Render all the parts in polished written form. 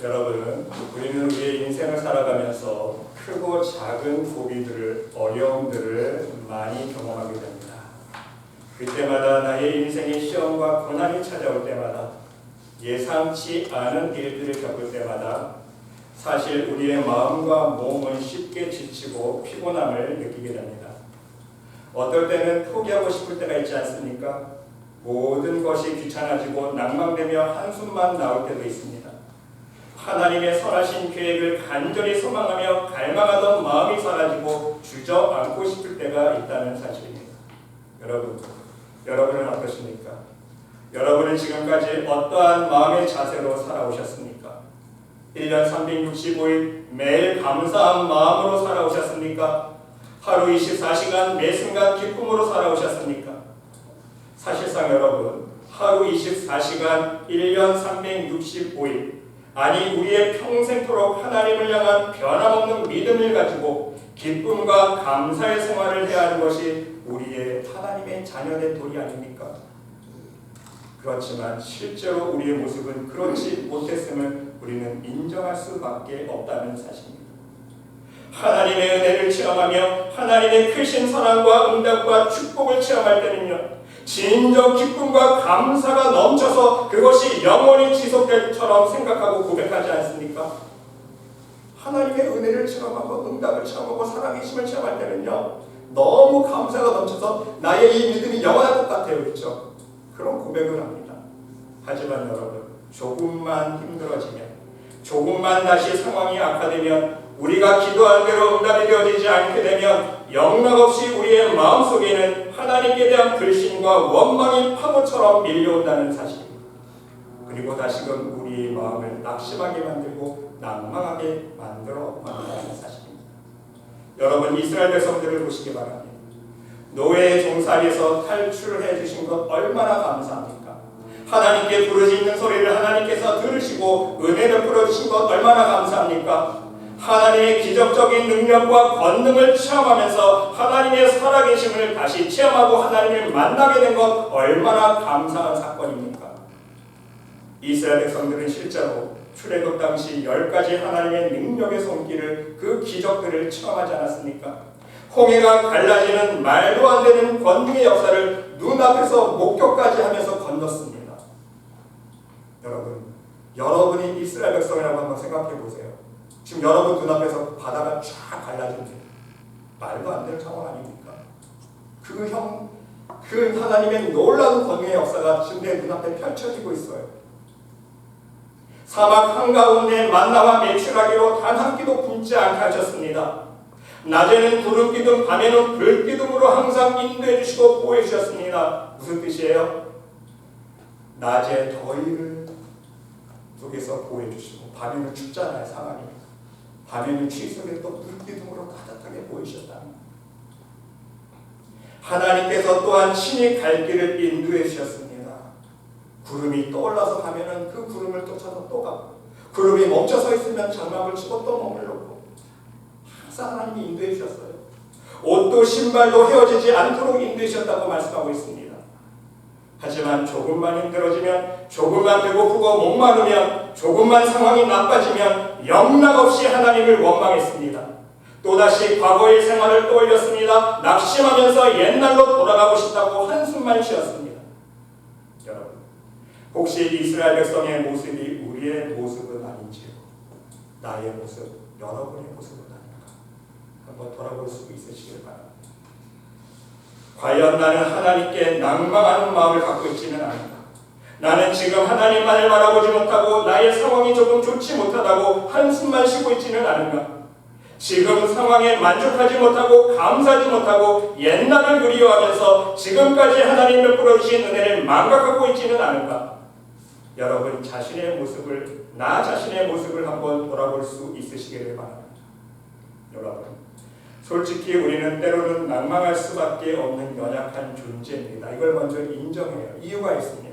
여러분, 우리는 우리의 인생을 살아가면서 크고 작은 고비들을, 어려움들을 많이 경험하게 됩니다. 그때마다 나의 인생의 시험과 고난이 찾아올 때마다, 예상치 않은 일들을 겪을 때마다 사실 우리의 마음과 몸은 쉽게 지치고 피곤함을 느끼게 됩니다. 어떨 때는 포기하고 싶을 때가 있지 않습니까? 모든 것이 귀찮아지고 낭망되며 한숨만 나올 때도 있습니다. 하나님의 선하신 계획을 간절히 소망하며 갈망하던 마음이 사라지고 주저앉고 싶을 때가 있다는 사실입니다. 여러분은 어떠십니까? 여러분은 지금까지 어떠한 마음의 자세로 살아오셨습니까? 1년 365일 매일 감사한 마음으로 살아오셨습니까? 하루 24시간 매 순간 기쁨으로 살아오셨습니까? 사실상 여러분, 하루 24시간 1년 365일, 아니 우리의 평생토록 하나님을 향한 변함없는 믿음을 가지고 기쁨과 감사의 생활을 해야 하는 것이 우리의 하나님의 자녀된 도리 아닙니까? 그렇지만 실제로 우리의 모습은 그렇지 못했음을 우리는 인정할 수밖에 없다는 사실입니다. 하나님의 은혜를 체험하며 하나님의 크신 사랑과 응답과 축복을 체험할 때는요, 진정 기쁨과 감사가 넘쳐서 그것이 영원히 지속될 처럼 생각하고 고백하지 않습니까? 하나님의 은혜를 체험하고 응답을 체험하고 살아계심을 체험할 때는요, 너무 감사가 넘쳐서 나의 이 믿음이 영원할 것 같아요. 그렇죠? 그런 고백을 합니다. 하지만 여러분, 조금만 힘들어지면, 조금만 다시 상황이 악화되면, 우리가 기도한 대로 응답이 되어지지 않게 되면 영락없이 우리의 마음속에는 하나님께 대한 불신과 원망이 파도처럼 밀려온다는 사실입니다. 그리고 다시금 우리의 마음을 낙심하게 만들고 낭망하게 만든다는 사실입니다. 여러분, 이스라엘 백성들을 보시기 바랍니다. 노예의 종살이에서 탈출해 주신 것 얼마나 감사합니까? 하나님께 부르짖는 소리를 하나님께서 들으시고 은혜를 풀어주신 것 얼마나 감사합니까? 하나님의 기적적인 능력과 권능을 체험하면서 하나님의 살아계심을 다시 체험하고 하나님을 만나게 된 것 얼마나 감사한 사건입니까? 이스라엘 백성들은 실제로 출애굽 당시 10가지 하나님의 능력의 손길을, 그 기적들을 체험하지 않았습니까? 홍해가 갈라지는 말도 안 되는 권능의 역사를 눈앞에서 목격까지 하면서 건넜습니다. 여러분이 이스라엘 백성이라고 한번 생각해 보세요. 지금 여러분 눈앞에서 바다가 쫙 갈라집니다. 말도 안 되는 상황 아닙니까? 그 하나님의 놀라운 권능의 역사가 지금 내 눈앞에 펼쳐지고 있어요. 사막 한가운데 만나와 메추라기로 단 한 끼도 굶지 않게 하셨습니다. 낮에는 구름 기둥, 밤에는 불 기둥으로 항상 인도해 주시고 보호해 주셨습니다. 무슨 뜻이에요? 낮에 더위를 속에서 보호해 주시고, 밤에는 춥잖아요, 상황이. 밤에는 추위 속에 또 불기둥으로 따뜻하게 보이셨답니다. 하나님께서 또한 친히 갈 길을 인도해 주셨습니다. 구름이 떠올라서 가면은 그 구름을 쫓아서 또 가고, 구름이 멈춰서 있으면 장막을 치고 또 머물렀고, 항상 하나님이 인도해 주셨어요. 옷도 신발도 헤어지지 않도록 인도해 주셨다고 말씀하고 있습니다. 하지만 조금만 힘들어지면, 조금만 배고프고 목마르면, 조금만 상황이 나빠지면 영락없이 하나님을 원망했습니다. 또다시 과거의 생활을 떠올렸습니다. 낙심하면서 옛날로 돌아가고 싶다고 한숨만 쉬었습니다. 여러분, 혹시 이스라엘 백성의 모습이 우리의 모습은 아닌지요? 나의 모습, 여러분의 모습은 아닌가? 한번 돌아볼 수 있으시길 바랍니다. 과연 나는 하나님께 낭망하는 마음을 갖고 있지는 않은가? 나는 지금 하나님만을 바라보지 못하고 나의 상황이 조금 좋지 못하다고 한숨만 쉬고 있지는 않은가? 지금 상황에 만족하지 못하고 감사하지 못하고 옛날을 그리워하면서 지금까지 하나님 베풀어 주신 은혜를 망각하고 있지는 않은가? 여러분 자신의 모습을, 나 자신의 모습을 한번 돌아볼 수 있으시기를 바랍니다. 여러분, 솔직히 우리는 때로는 낭망할 수밖에 없는 연약한 존재입니다. 이걸 먼저 인정해요. 이유가 있습니다.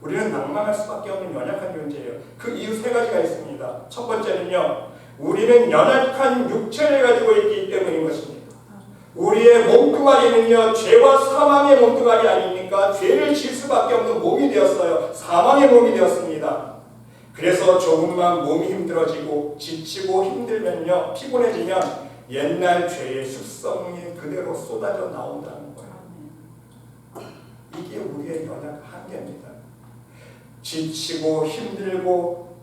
우리는 낭망할 수밖에 없는 연약한 존재예요. 그 이유 3가지가 있습니다. 첫 번째는요, 우리는 연약한 육체를 가지고 있기 때문인 것입니다. 우리의 몸뚱아리는요, 죄와 사망의 몸뚱아리 아닙니까? 죄를 질 수밖에 없는 몸이 되었어요. 사망의 몸이 되었습니다. 그래서 조금만 몸이 힘들어지고 지치고 힘들면요, 피곤해지면 옛날 죄의 습성이 그대로 쏟아져 나온다는 거예요. 이게 우리의 연약 한계입니다. 지치고 힘들고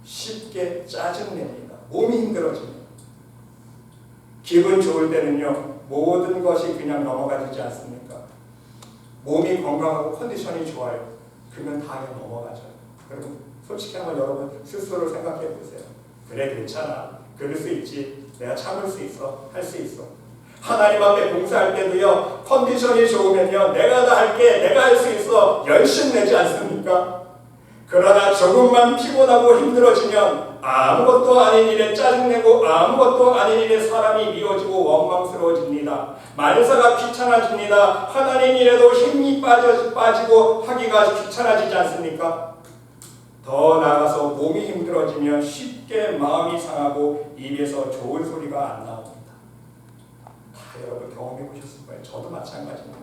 쉽게 짜증냅니다. 몸이 힘들어집니다. 기분 좋을 때는요, 모든 것이 그냥 넘어가지 않습니까? 몸이 건강하고 컨디션이 좋아요. 그러면 다 그냥 넘어가죠. 그럼 솔직히 한번 여러분 스스로 생각해 보세요. 그래, 괜찮아. 그럴 수 있지. 내가 참을 수 있어. 할 수 있어. 하나님 앞에 봉사할 때도요, 컨디션이 좋으면요, 내가 다 할게. 내가 할 수 있어. 열심 내지 않습니까? 그러나 조금만 피곤하고 힘들어지면 아무것도 아닌 일에 짜증내고 아무것도 아닌 일에 사람이 미워지고 원망스러워집니다. 만사가 귀찮아집니다. 하나님 일에도 힘이 빠지고 하기가 귀찮아지지 않습니까? 더 나아가서 몸이 힘들어지면 쉽게 마음이 상하고 입에서 좋은 소리가 안 나옵니다. 다 여러분 경험해 보셨을 거예요. 저도 마찬가지입니다.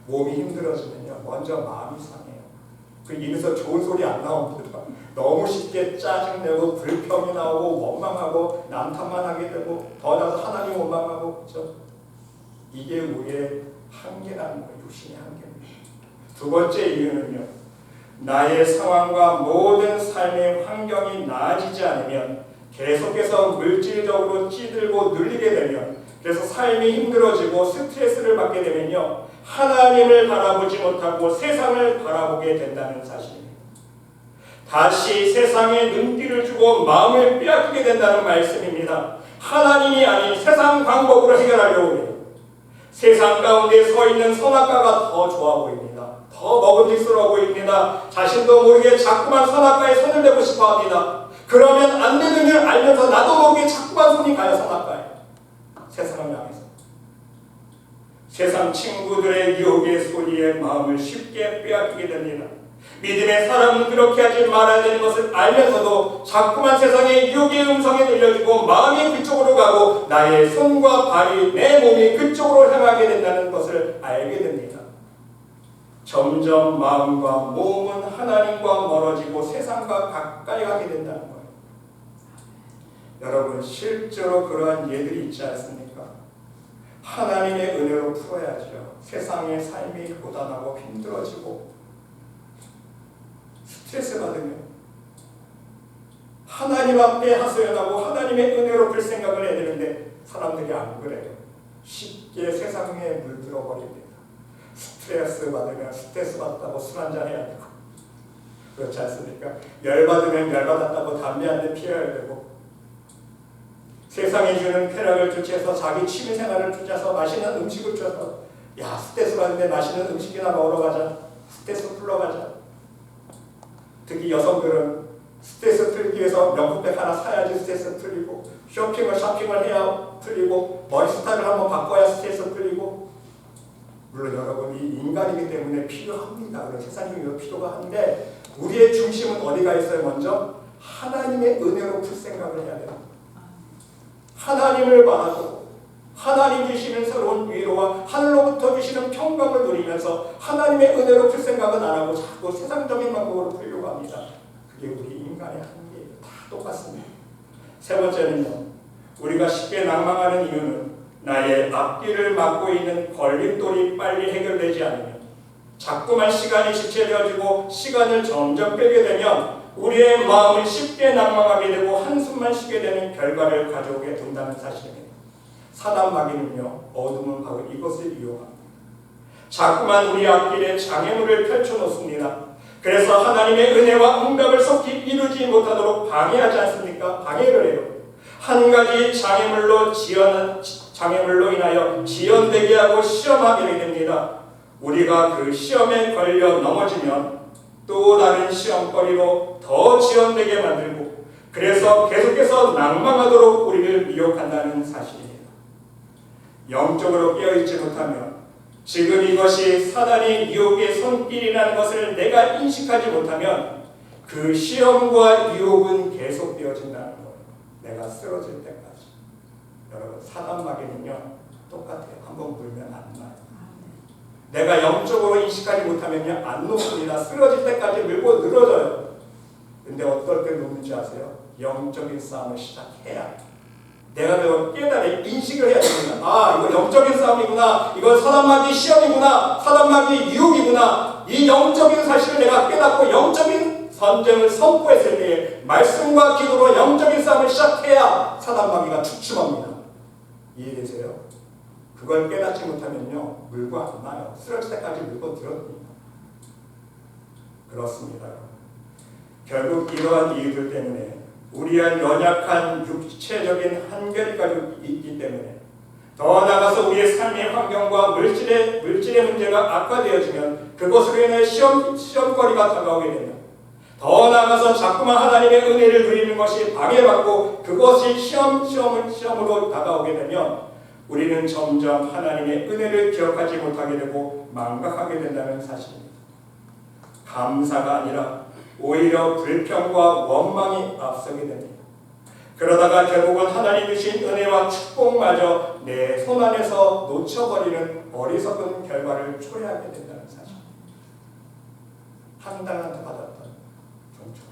몸이 힘들어지면요, 먼저 마음이 상해요. 그 입에서 좋은 소리 안 나옵니다. 너무 쉽게 짜증내고 불평이 나오고 원망하고 남탓만 하게 되고 더 나아서 하나님 원망하고, 그렇죠? 이게 우리의 한계라는 거예요. 육신의 한계입니다. 두 번째 이유는요, 나의 상황과 모든 삶의 환경이 나아지지 않으면 계속해서 물질적으로 찌들고 눌리게 되면, 그래서 삶이 힘들어지고 스트레스를 받게 되면요, 하나님을 바라보지 못하고 세상을 바라보게 된다는 사실입니다. 다시 세상에 눈길을 주고 마음을 빼앗기게 된다는 말씀입니다. 하나님이 아닌 세상 방법으로 해결하려고 해요. 세상 가운데 서 있는 선악과가 더 좋아 보입니다. 더 먹음직스러워 보입니다. 자신도 모르게 자꾸만 선악과에 손을 대고 싶어 합니다. 그러면 안 되는 줄 알면서 나도 모르게 자꾸만 손이 가요, 선악과에. 세상을 향해서. 세상 친구들의 유혹의 소리에 마음을 쉽게 빼앗기게 됩니다. 믿음의 사람은 그렇게 하지 말아야 되는 것을 알면서도 자꾸만 세상의 유혹의 음성에 들려주고 마음이 그쪽으로 가고 나의 손과 발이, 내 몸이 그쪽으로 향하게 된다는 것을 알게 됩니다. 점점 마음과 몸은 하나님과 멀어지고 세상과 가까이 가게 된다는 거예요. 여러분, 실제로 그러한 예들이 있지 않습니까? 하나님의 은혜로 풀어야죠. 세상의 삶이 고단하고 힘들어지고 스트레스 받으면 하나님 앞에 하소연하고 하나님의 은혜로 풀 생각을 해야 되는데 사람들이 안 그래요. 쉽게 세상에 물들어 버립니다. 스트레스 받으면 스트레스 받다고 술 한잔 해야 되고, 그렇지 않습니까? 열받으면 열받았다고 담배 한 대 피워야 되고, 세상이 주는 쾌락을 주체해서 자기 취미생활을 주체해서 맛있는 음식을 줘서, 야, 스트레스 받는데 맛있는 음식이나 먹으러 가자, 스트레스 풀러 가자. 특히 여성들은 스트레스 풀기 위해서 명품백 하나 사야지 스트레스 풀리고, 쇼핑을 해야 풀리고, 머리 스타일을 한번 바꿔야 스트레스 풀리고. 물론 여러분이 인간이기 때문에 필요합니다. 그런 세상이 필요가 한데, 우리의 중심은 어디가 있어요? 먼저 하나님의 은혜로 풀 생각을 해야 돼요. 하나님을 바라고 하나님 주시는 새로운 위로와 하늘로부터 주시는 평강을 누리면서 하나님의 은혜로 풀 생각은 안 하고 자꾸 세상적인 방법으로 풀려고 합니다. 그게 우리 인간의 한계예요. 다 똑같습니다. 세 번째는요, 우리가 쉽게 낭망하는 이유는 나의 앞길을 막고 있는 걸림돌이 빨리 해결되지 않으면, 자꾸만 시간이 지체되어지고 시간을 점점 빼게 되면 우리의 마음은 쉽게 낭망하게 되고 한숨만 쉬게 되는 결과를 가져오게 된다는 사실입니다. 사단 마귀는요, 어둠은 바로 이것을 이용합니다. 자꾸만 우리 앞길에 장애물을 펼쳐놓습니다. 그래서 하나님의 은혜와 응답을 속히 이루지 못하도록 방해하지 않습니까? 방해를 해요. 한 가지 장애물로 인하여 지연되게 하고 시험하게 됩니다. 우리가 그 시험에 걸려 넘어지면 또 다른 시험거리로 더 지연되게 만들고, 그래서 계속해서 낭망하도록 우리를 미혹한다는 사실입니다. 영적으로 깨어있지 못하면, 지금 이것이 사단의 유혹의 손길이라는 것을 내가 인식하지 못하면 그 시험과 유혹은 계속되어진다는 거예요. 내가 쓰러질 때까지. 여러분, 사단 마귀는요 똑같아요. 한번 물면 안 나요. 내가 영적으로 인식하지 못하면요 안 놓습니다. 쓰러질 때까지 물고 늘어져요. 근데 어떨 때 뭔지 아세요? 영적인 싸움을 시작해야 내가 그걸 깨달아 인식을 해야 됩니다. 아, 이거 영적인 싸움이구나. 이건 사단마귀 시험이구나. 사단마귀 유혹이구나. 이 영적인 사실을 내가 깨닫고 영적인 전쟁을 선포했을 때에 말씀과 기도로 영적인 싸움을 시작해야 사단마귀가 주춤합니다. 이해되세요? 그걸 깨닫지 못하면요, 물고 안 나요. 쓰러질 때까지 물고 들어옵니다. 그렇습니다. 결국 이러한 이유들 때문에 우리의 연약한 육체적인 한계를 가지고 있기 때문에 더 나아가서 우리의 삶의 환경과 물질의 문제가 악화되어지면 그것으로 인해 시험거리가 다가오게 되면 더 나아가서 자꾸만 하나님의 은혜를 누리는 것이 방해받고 그것이 시험으로 다가오게 되면 우리는 점점 하나님의 은혜를 기억하지 못하게 되고 망각하게 된다는 사실입니다. 감사가 아니라 오히려 불평과 원망이 앞서게 됩니다. 그러다가 결국은 하나님 주신 은혜와 축복마저 내 손 안에서 놓쳐버리는 어리석은 결과를 초래하게 된다는 사실. 한 달한테 받았던 경총,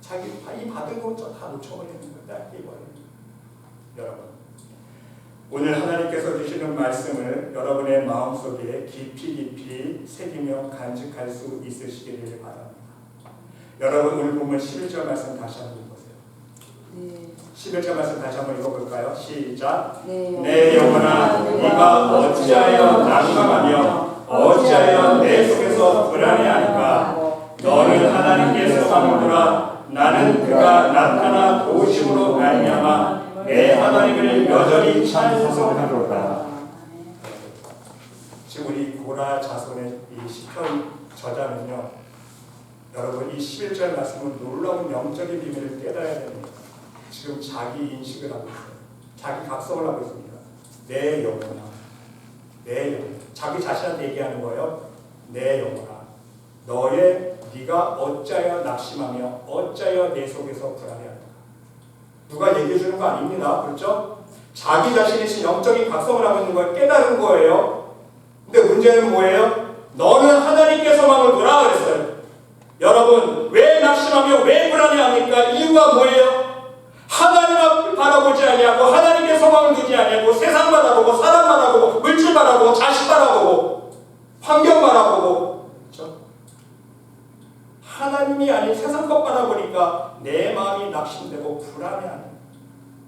자기 이 받은 거 다 놓쳐버리는 거다. 여러분, 오늘 하나님께서 주시는 말씀을 여러분의 마음속에 깊이 새기며 간직할 수 있으시기를 바랍니다. 여러분, 오늘 보면 11절 말씀 다시 한번 보세요. 네. 11절 말씀 다시 한번 읽어볼까요? 시작. 네. 내 영혼아, 네가 어찌하여 난감하며 어찌하여 내 속에서 불안해하는가? 너는 하나님께 소망을 두라. 나는 그가 나타나 도우심으로 말미암아 내 하나님을 여전히 찬송하노라. 지금 우리 고라 자손의 이 시편 저자는요, 여러분, 이 11절 말씀은 놀라운 영적인 비밀을 깨달아야 됩니다. 지금 자기 인식을 하고 있어요. 자기 각성을 하고 있습니다. 내 영혼아, 내 영혼. 자기 자신한테 얘기하는 거예요. 내 영혼아, 네가 어찌하여 낙심하며 어찌하여 내 속에서 불안해하는가. 누가 얘기해 주는 거 아닙니다. 그렇죠? 자기 자신이 지금 영적인 각성을 하고 있는 걸 깨달은 거예요. 근데 문제는 뭐예요? 너는 하나님께 소망을 두라 그랬어요. 여러분, 왜 낙심하며 왜 불안해합니까? 이유가 뭐예요? 하나님 앞을 바라보지 아니하고 하나님께 소망을 두지 아니하고 세상 바라보고 사람 바라보고 물질 바라보고 자식 바라보고 환경 바라보고, 그렇죠? 하나님이 아닌 세상 것 바라보니까 내 마음이 낙심되고 불안해하는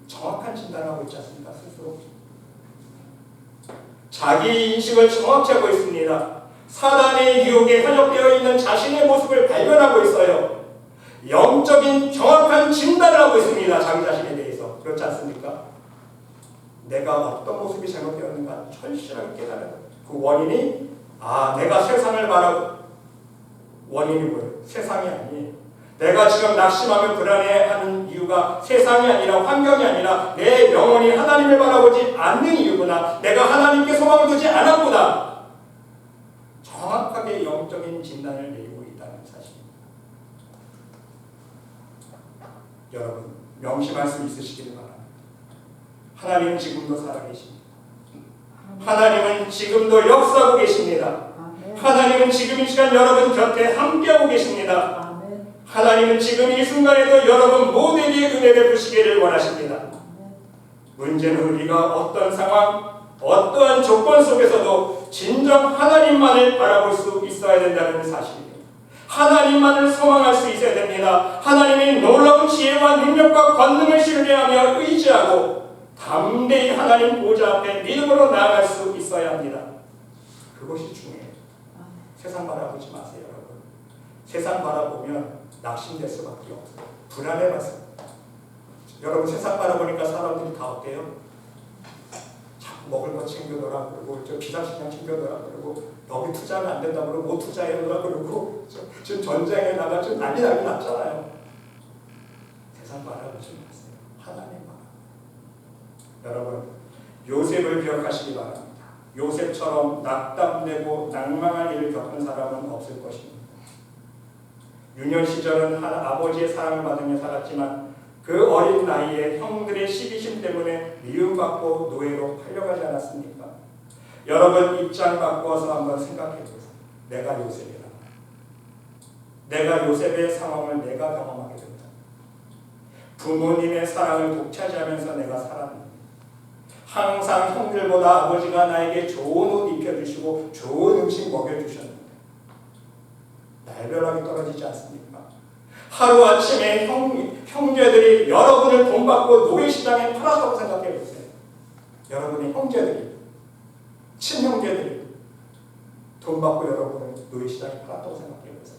정확한 진단을 하고 있지 않습니까? 스스로 자기 인식을 정확히 하고 있습니다. 사단의 유혹에 현혹되어 있는 자신의 모습을 발견하고 있어요. 영적인 정확한 진단을 하고 있습니다. 자기 자신에 대해서. 그렇지 않습니까? 내가 어떤 모습이 잘못되었는가 철실하게 깨달아요. 그 원인이 내가 세상을 바라고, 원인이 뭐예요? 세상이 아니에요. 내가 지금 낙심하며 불안해하는 이유가 세상이 아니라 환경이 아니라 내 영혼이 하나님을 바라보지 않는 이유구나. 내가 하나님께 소망을 두지 않았구나. 정확하게 영적인 진단을 내리고 있다는 사실입니다. 여러분, 명심할 수 있으시기를 바랍니다. 하나님은 지금도 살아계십니다. 하나님은 지금도 역사하고 계십니다. 하나님은 지금 이 시간 여러분 곁에 함께하고 계십니다. 하나님은 지금 이 순간에도 여러분 모두에게 은혜를 부시기를 원하십니다. 문제는 우리가 어떤 상황, 어떠한 조건 속에서도 진정 하나님만을 바라볼 수 있어야 된다는 사실입니다. 하나님만을 소망할 수 있어야 됩니다. 하나님의 놀라운 지혜와 능력과 권능을 신뢰하며 의지하고 담대히 하나님 보좌 앞에 믿음으로 나아갈 수 있어야 합니다. 그것이 중요해요. 세상 바라보지 마세요, 여러분. 세상 바라보면 낙심될 수밖에 없어요. 불안해봤어요. 여러분, 세상 바라보니까 사람들이 다 어때요? 자꾸 먹을 거 챙겨놓으라 그러고, 비상식량 챙겨놓으라 그러고, 여기 투자는 안 된다고 그러고, 못 투자해놓으라 그러고, 지금 전쟁에 나가 좀 난리 났잖아요. 세상 바라보지 마세요. 하나님 바라보세요. 여러분, 요셉을 기억하시기 바랍니다. 요셉처럼 낙담되고 낭망할 일을 겪은 사람은 없을 것입니다. 유년 시절은 아버지의 사랑을 받으며 살았지만 그 어린 나이에 형들의 시기심 때문에 미움받고 노예로 팔려가지 않았습니까? 여러분, 입장 바꿔서 한번 생각해 보세요. 내가 요셉이라. 내가 요셉의 상황을 내가 경험하게 된다. 부모님의 사랑을 독차지하면서 내가 살았는데 항상 형들보다 아버지가 나에게 좋은 옷 입혀주시고 좋은 음식 먹여주셨는데 날벼락이 떨어지지 않습니까? 하루아침에 형제들이 여러분을 돈 받고 노예시장에 팔았다고 생각해 보세요. 여러분의 형제들이, 친형제들이 돈 받고 여러분을 노예시장에 팔았다고 생각해 보세요.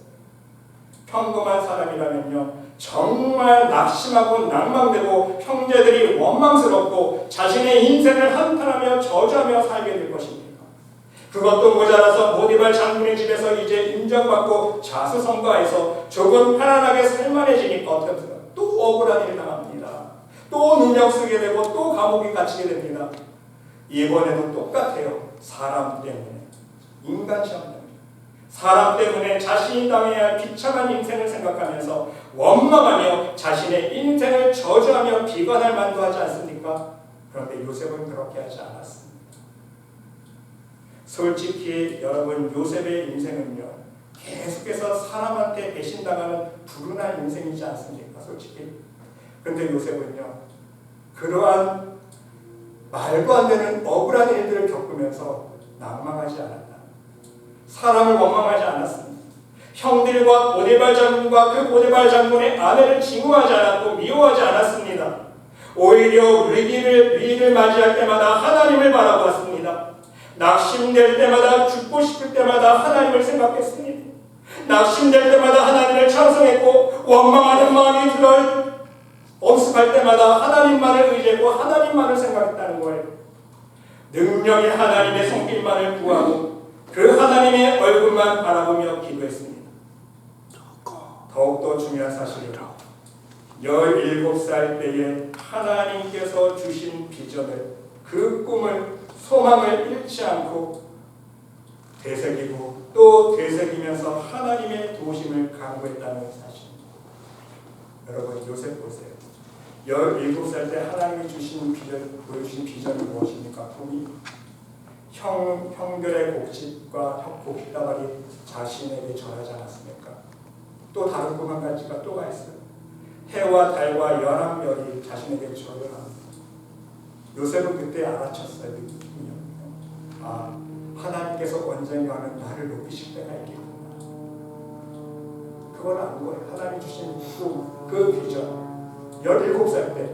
평범한 사람이라면요, 정말 낙심하고 낭망되고 형제들이 원망스럽고 자신의 인생을 한탄하며 저주하며 살게 될 것입니다. 그것도 모자라서 보디발 장군의 집에서 이제 인정받고 자수성가해서 조금 편안하게 살만해지니까 어떡합니까? 또 억울한 일 당합니다. 또 능력 쓰게 되고 또 감옥에 갇히게 됩니다. 이번에도 똑같아요. 사람 때문에, 인간 시험 때문에, 사람 때문에 자신이 당해야 할 비참한 인생을 생각하면서 원망하며 자신의 인생을 저주하며 비관할 만도 하지 않습니까? 그런데 요셉은 그렇게 하지 않았습니다. 솔직히 여러분, 요셉의 인생은요, 계속해서 사람한테 배신당하는 불운한 인생이지 않습니까? 솔직히. 그런데 요셉은요, 그러한 말도 안 되는 억울한 일들을 겪으면서 낭망하지 않았다. 사람을 원망하지 않았습니다. 형들과 보디발 장군과 그 보디발 장군의 아내를 징후하지 않았고 미워하지 않았습니다. 오히려 위기를 맞이할 때마다 하나님을 바라보았습니다. 낙심될 때마다, 죽고 싶을 때마다 하나님을 생각했습니다. 낙심될 때마다 하나님을 찬송했고 원망하는 마음이 들어 엄습할 때마다 하나님만을 의지했고 하나님만을 생각했다는 거예요. 능력이 하나님의 손길만을 구하고 그 하나님의 얼굴만 바라보며 기도했습니다. 더욱더 중요한 사실은 17살 때에 하나님께서 주신 비전을, 그 꿈을, 소망을 잃지 않고 되새기고 또 되새기면서 하나님의 도우심을 간구했다는 사실입니다. 여러분, 요셉 보세요. 17살 때 하나님이 주신 비전, 보여주신 비전이 무엇입니까? 꿈이 형들의 곡식과 곡식다발이 자신에게 절하지 않았습니까? 또 다른 꿈 한 가지가 또가 있어요. 해와 달과 열한 별이 자신에게 절을 합니다. 요셉은 그때 알아챘어요. 아, 하나님께서 언젠가는 나를 높이실 때가 있겠구나. 그걸 안 거예요. 하나님 주신 꿈, 그 비전, 17살 때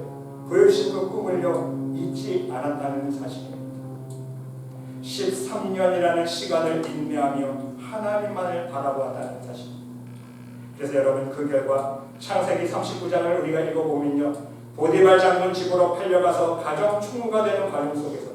보여주신 그 꿈을요, 잊지 않았다는 사실입니다. 13년이라는 시간을 인내하며 하나님만을 바라보았다는 사실입니다. 그래서 여러분, 그 결과 창세기 39장을 우리가 읽어보면요, 보디발 장군 집으로 팔려가서 가정 충무가 되는 과정 속에서도,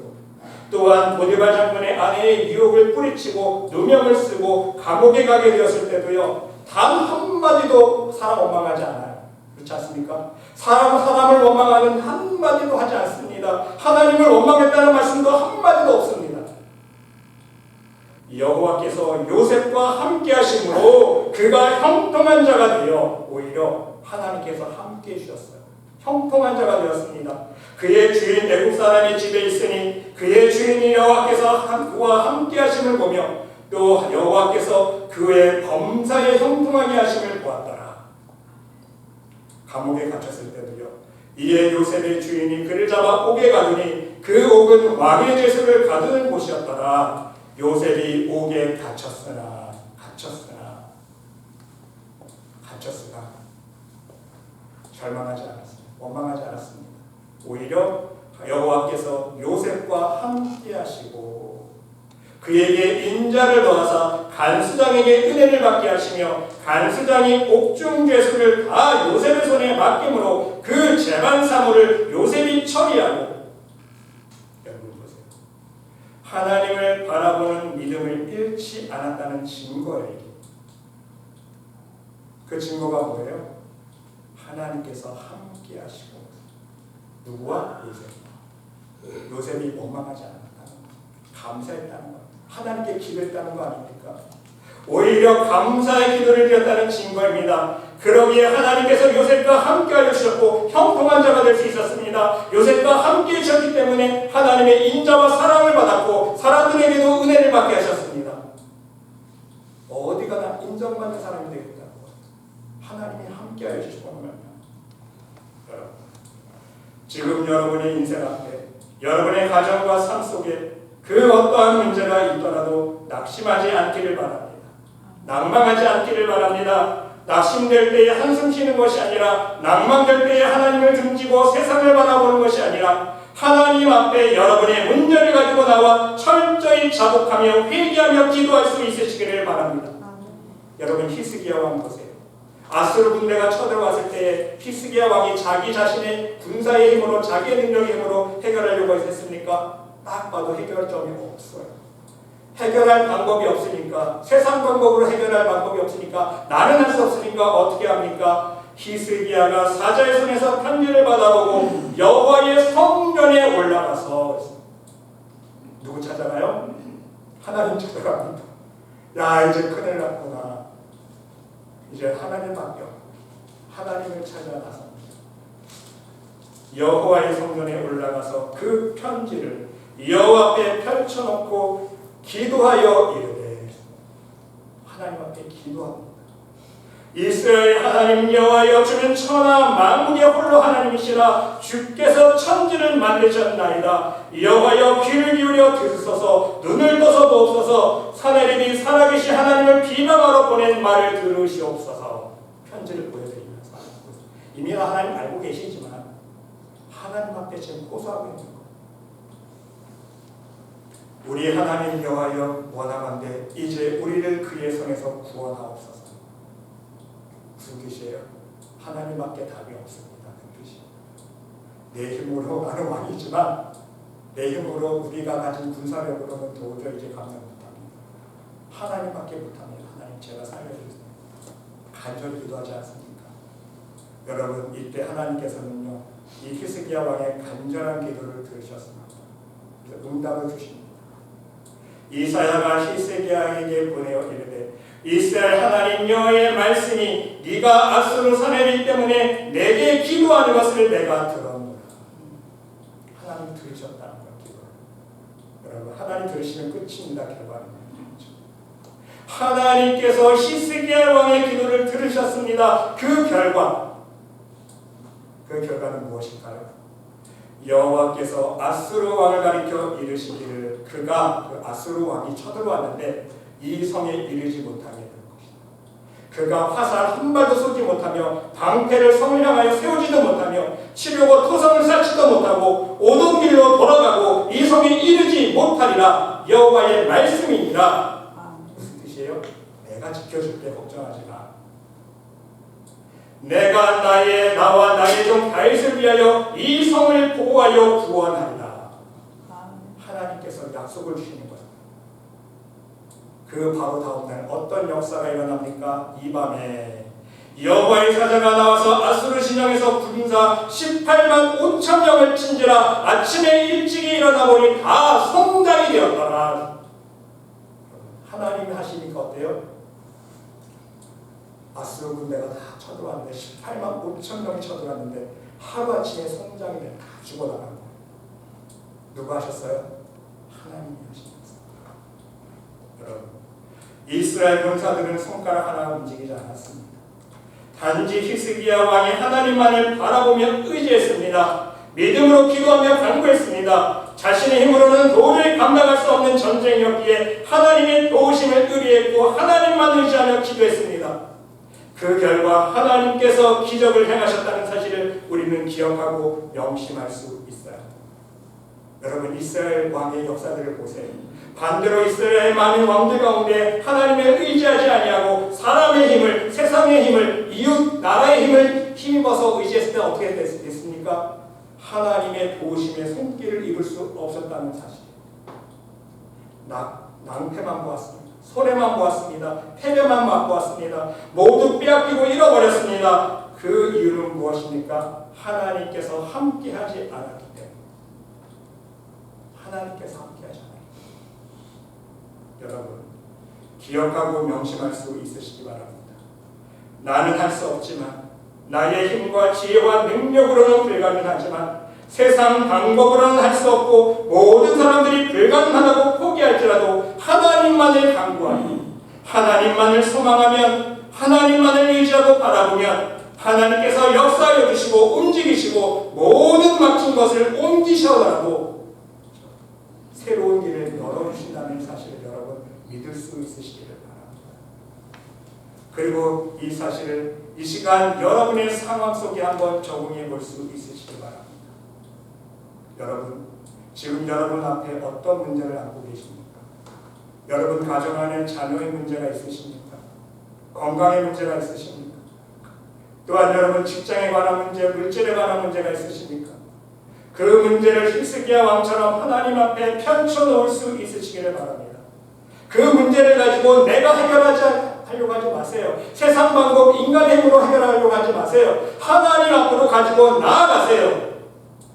또한 보디발 장군의 아내의 유혹을 뿌리치고 누명을 쓰고 감옥에 가게 되었을 때도요, 단 한마디도 사람 원망하지 않아요. 그렇지 않습니까? 사람을 원망하는 한마디도 하지 않습니다. 하나님을 원망했다는 말씀도 한마디도 없습니다. 여호와께서 요셉과 함께 하심으로 그가 형통한 자가 되어 오히려 하나님께서 함께 해주셨어요. 형통한 자가 되었습니다. 그의 주인 애국 사람의 집에 있으니 그의 주인 여호와께서 그와 함께 하심을 보며 또 여호와께서 그의 범사에 형통하게 하심을 보았더라. 감옥에 갇혔을 때도요, 이에 요셉의 주인이 그를 잡아 옥에 가두니 그 옥은 왕의 죄수를 가두는 곳이었더라. 요셉이 옥에 갇혔으나 절망하지 않았습니다. 원망하지 않았습니다. 오히려 여호와께서 요셉과 함께 하시고 그에게 인자를 더하사 간수장에게 은혜를 받게 하시며 간수장이 옥중 죄수를 다 요셉의 손에 맡김으로 그 재반 사물을 요셉이 처리하고, 여러분 보세요. 하나님을 바라보는 믿음을 잃지 않았다는 증거예요. 그 증거가 뭐예요? 하나님께서 함께 하시고, 누구와? 요셉. 요셉이 원망하지 않았다는 것, 감사했다는 것, 하나님께 기도했다는 거 아닙니까? 오히려 감사의 기도를 드렸다는 증거입니다. 그러기에 하나님께서 요셉과 함께 하여 주셨고 형통한 자가 될 수 있었습니다. 요셉과 함께 해주셨기 때문에 하나님의 인자와 사랑을 받았고 사람들에게도 은혜를 받게 하셨습니다. 어디 가나 인정받는 사람이 되겠다고 하나님이 함께 하여 주시고 말입니다. 여러분, 지금 여러분의 인생 앞에, 여러분의 가정과 삶 속에 그 어떠한 문제가 있더라도 낙심하지 않기를 바랍니다. 낭망하지 않기를 바랍니다. 낙심될 때에 한숨 쉬는 것이 아니라, 낭망될 때에 하나님을 등지고 세상을 바라보는 것이 아니라, 하나님 앞에 여러분의 문제를 가지고 나와 철저히 자복하며 회개하며 기도할 수 있으시기를 바랍니다. 여러분, 히스기야 왕 보세요. 아수르 군대가 쳐들어왔을 때에 히스기야 왕이 자기 자신의 군사의 힘으로, 자기의 능력의 힘으로 해결하려고 했습니까? 딱 봐도 해결점이 없어요. 해결할 방법이 없으니까, 세상 방법으로 해결할 방법이 없으니까, 나는 할 수 없으니까 어떻게 합니까? 히스기야가 사자의 손에서 편지를 받아보고 여호와의 성전에 올라가서 누구 찾아가요? 하나님 찾아갑니다. 야, 이제 큰일 났구나. 이제 하나님밖에 없고 하나님을 찾아 나섭니다. 여호와의 성전에 올라가서 그 편지를 여호와 앞에 펼쳐놓고 기도하여 이르되, 하나님 앞에 기도합니다. 이스라엘 하나님 여호와여, 주는 천하 만국의 홀로 하나님이시라. 주께서 천지를 만드셨나이다. 여호와여, 귀를 기울여 들으소서. 눈을 떠서 보옵소서. 사내립이 살아계신 하나님을 비방하러 보낸 말을 들으시옵소서. 편지를 보여드리면서, 이미 하나님 알고 계시지만 하나님 앞에 지금 호소하고 있는 것. 우리 하나님 여호와여, 원하건대 이제 우리를 그의 손에서 구원하옵소서. 무슨 뜻이에요? 하나님밖에 답이 없습니다. 그 뜻이에요. 내 힘으로, 나는 왕이지만 내 힘으로, 우리가 가진 군사력으로는 도저히 이제 감당 못합니다. 하나님밖에 못합니다. 하나님, 제가 살려주세요. 간절히 기도하지 않습니까? 여러분, 이때 하나님께서는요, 이 히스기야 왕의 간절한 기도를 들으셨습니다. 응답을 주십니다. 이사야가 히스기야에게 보내어 이르되, 이스라엘 하나님 여호와의 말씀이 네가 아수르 사내립 때문에 내게 기도하는 것을 내가 들었노라. 하나님 들으셨다는 것, 기도. 여러분, 하나님 들으시면 끝입니다. 결과는. 하나님께서 히스기야 왕의 기도를 들으셨습니다. 그 결과는 무엇일까요? 여호와께서 아수르 왕을 가리켜 이르시기를, 그가, 그 아수르 왕이 쳐들어왔는데 이 성에 이르지 못하게 될 것이다. 그가 화살 한 발도 쏘지 못하며 방패를 성을 향하여 세우지도 못하며 치려고 토성을 쌓지도 못하고 오던 길로 돌아가고 이 성에 이르지 못하리라. 여호와의 말씀이니라. 무슨 뜻이에요? 내가 지켜줄게, 걱정하지 마. 내가 나와 나의 종 다윗을 위하여 이 성을 보호하여 구원하리라. 하나님께서 약속을 주시는 거예요. 그 바로 다음날 어떤 역사가 일어납니까? 이 밤에 여호와의 사자가 나와서 아수르 진영에서 군사 18만 5천 명을 친지라. 아침에 일찍이 일어나 보니 다 성장이 되었더라. 하나님이 하시니까 어때요? 아수르 군대가 다 쳐들어왔는데, 18만 5천 명이 쳐들어왔는데 하루아침에 성장이 돼 다 죽어나간 거예요. 누가 하셨어요? 하나님이 하신 거예요. 여러분, 이스라엘 군사들은 손가락 하나 움직이지 않았습니다. 단지 히스기야 왕이 하나님만을 바라보며 의지했습니다. 믿음으로 기도하며 간구했습니다. 자신의 힘으로는 도저히 감당할 수 없는 전쟁이었기에 하나님의 도우심을 의뢰했고 하나님만 의지하며 기도했습니다. 그 결과 하나님께서 기적을 행하셨다는 사실을 우리는 기억하고 명심할 수 있어요. 여러분, 이스라엘 왕의 역사들을 보세요. 반대로 이스라엘 많은 왕들 가운데 하나님을 의지하지 아니하고 사람의 힘을, 세상의 힘을, 이웃 나라의 힘을 힘입어서 의지했을 때 어떻게 됐습니까? 하나님의 도우심의 손길을 입을 수 없었다는 사실. 낭패만 보았습니다. 손해만 보았습니다. 패배만 맛보았습니다. 모두 빼앗기고 잃어버렸습니다. 그 이유는 무엇입니까? 하나님께서 함께하지 않았기 때문에. 하나님께서 함께하지 않았기 때문에. 여러분, 기억하고 명심할 수 있으시기 바랍니다. 나는 할 수 없지만, 나의 힘과 지혜와 능력으로는 불가능하지만, 세상 방법으로는 할 수 없고 모든 사람들이 불가능하다고 포기할지라도 하나님만을 간구하니, 하나님만을 소망하면, 하나님만을 의지하고 바라보면 하나님께서 역사하여 주시고 움직이시고 모든 막힌 것을 옮기셔가고 새로운 길을 열어주신다는 사실을 여러분 믿을 수 있으시기를 바랍니다. 그리고 이 사실을 이 시간 여러분의 상황 속에 한번 적용해 볼 수 있으시기 바랍니다. 여러분, 지금 여러분 앞에 어떤 문제를 안고 계십니까? 여러분 가정 안에 자녀의 문제가 있으십니까? 건강의 문제가 있으십니까? 또한 여러분 직장에 관한 문제, 물질에 관한 문제가 있으십니까? 그 문제를 히스기야 왕처럼 하나님 앞에 펼쳐놓을 수 있으시기를 바랍니다. 그 문제를 가지고 내가 하려고 하지 마세요. 세상 방법, 인간 힘으로 해결하려고 하지 마세요. 하나님 앞으로 가지고 나아가세요.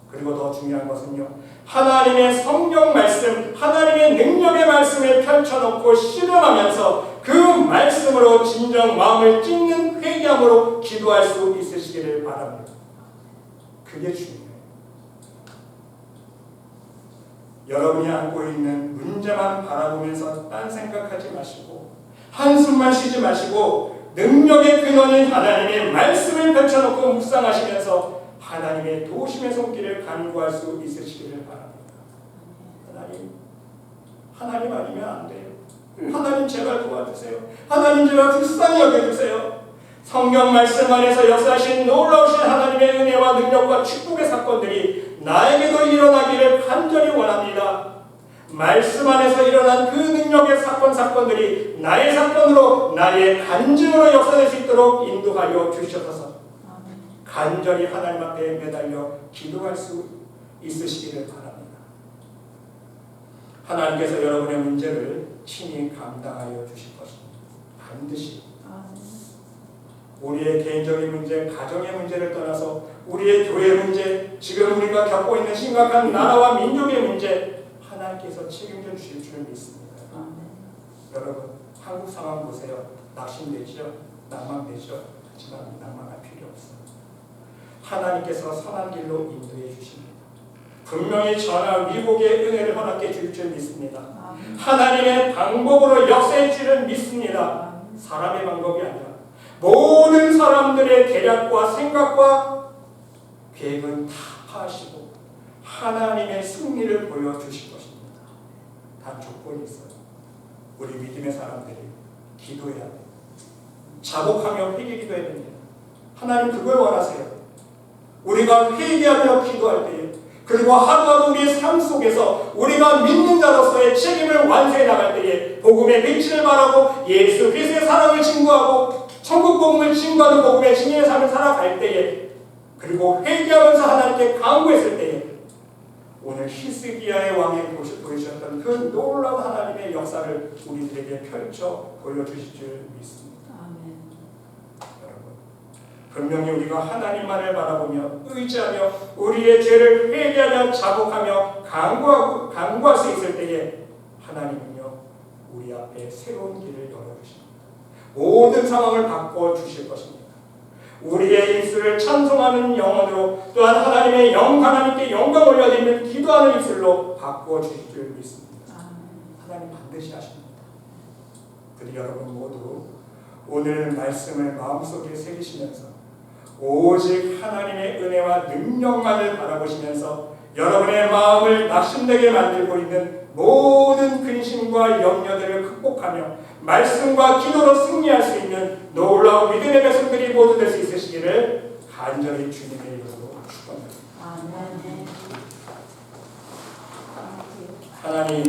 그리고 더 중요한 것은요, 하나님의 성경 말씀, 하나님의 능력의 말씀을 펼쳐놓고 실험하면서 그 말씀으로 진정 마음을 찢는 회개함으로 기도할 수 있으시기를 바랍니다. 그게 중요해요. 여러분이 안고 있는 문제만 바라보면서 딴 생각하지 마시고 한숨만 쉬지 마시고 능력의 근원인 하나님의 말씀을 펼쳐놓고 묵상하시면서 하나님의 도우심의 손길을 간구할 수 있으시기를 바랍니다. 하나님 아니면 안 돼요. 하나님 제발 도와주세요. 하나님 제발 불쌍히 여겨주세요. 성경 말씀 안에서 역사하신 놀라우신 하나님의 은혜와 능력과 축복의 사건들이 나에게도 일어나기를 간절히 원합니다. 말씀 안에서 일어난 그 능력의 사건들이 나의 사건으로, 나의 간증으로 역사될 수 있도록 인도하여 주셔서 간절히 하나님 앞에 매달려 기도할 수 있으시기를 바랍니다. 하나님께서 여러분의 문제를 친히 감당하여 주실 것입니다. 반드시. 우리의 개인적인 문제, 가정의 문제를 떠나서 우리의 교회 문제, 지금 우리가 겪고 있는 심각한 나라와 민족의 문제, 하나님께서 책임져 주실 줄 믿습니다. 여러분, 한국 상황 보세요. 낙심되죠? 낭만되죠? 하지만 낭만할 필요 없어요. 하나님께서 선한 길로 인도해 주십니다. 분명히 전하 위복의 은혜를 허락해 줄 줄 믿습니다. 하나님의 방법으로 역사해 줄을 믿습니다. 사람의 방법이 아니라 모든 사람들의 계략과 생각과 계획은 다 파하시고 하나님의 승리를 보여주실 것입니다. 단 조건이 있어요. 우리 믿음의 사람들이 기도해야 돼요. 자복하며 회개 기도해야 됩니다. 하나님 그걸 원하세요. 우리가 회개하며 기도할 때에, 그리고 하루하루 우리의 삶 속에서 우리가 믿는 자로서의 책임을 완수해 나갈 때에 복음의 빛을 발하고 예수 그리스도의 사랑을 증거하고 천국 복음을 증거하는 복음의 증인의 삶을 살아갈 때에, 그리고 회개하면서 하나님께 간구했을 때에 오늘 히스기야의 왕이 보여주셨던 그 놀라운 하나님의 역사를 우리들에게 펼쳐 보여주실 줄 믿습니다. 분명히 우리가 하나님만을 바라보며 의지하며 우리의 죄를 회개하며 자복하며 간구할 수 있을 때에 하나님은요 우리 앞에 새로운 길을 열어주십니다. 모든 상황을 바꿔주실 것입니다. 우리의 입술을 찬송하는 영혼으로, 또한 하나님의 하나님께 영광 올려드리는 기도하는 입술로 바꿔주실 줄 믿습니다. 하나님 반드시 하십니다. 그리고 여러분 모두 오늘 말씀을 마음속에 새기시면서 오직 하나님의 은혜와 능력만을 바라보시면서 여러분의 마음을 낙심되게 만들고 있는 모든 근심과 염려들을 극복하며 말씀과 기도로 승리할 수 있는 놀라운 믿음의 백성들이 모두 될 수 있으시기를 간절히 주님의 이름으로 축원합니다. 하나님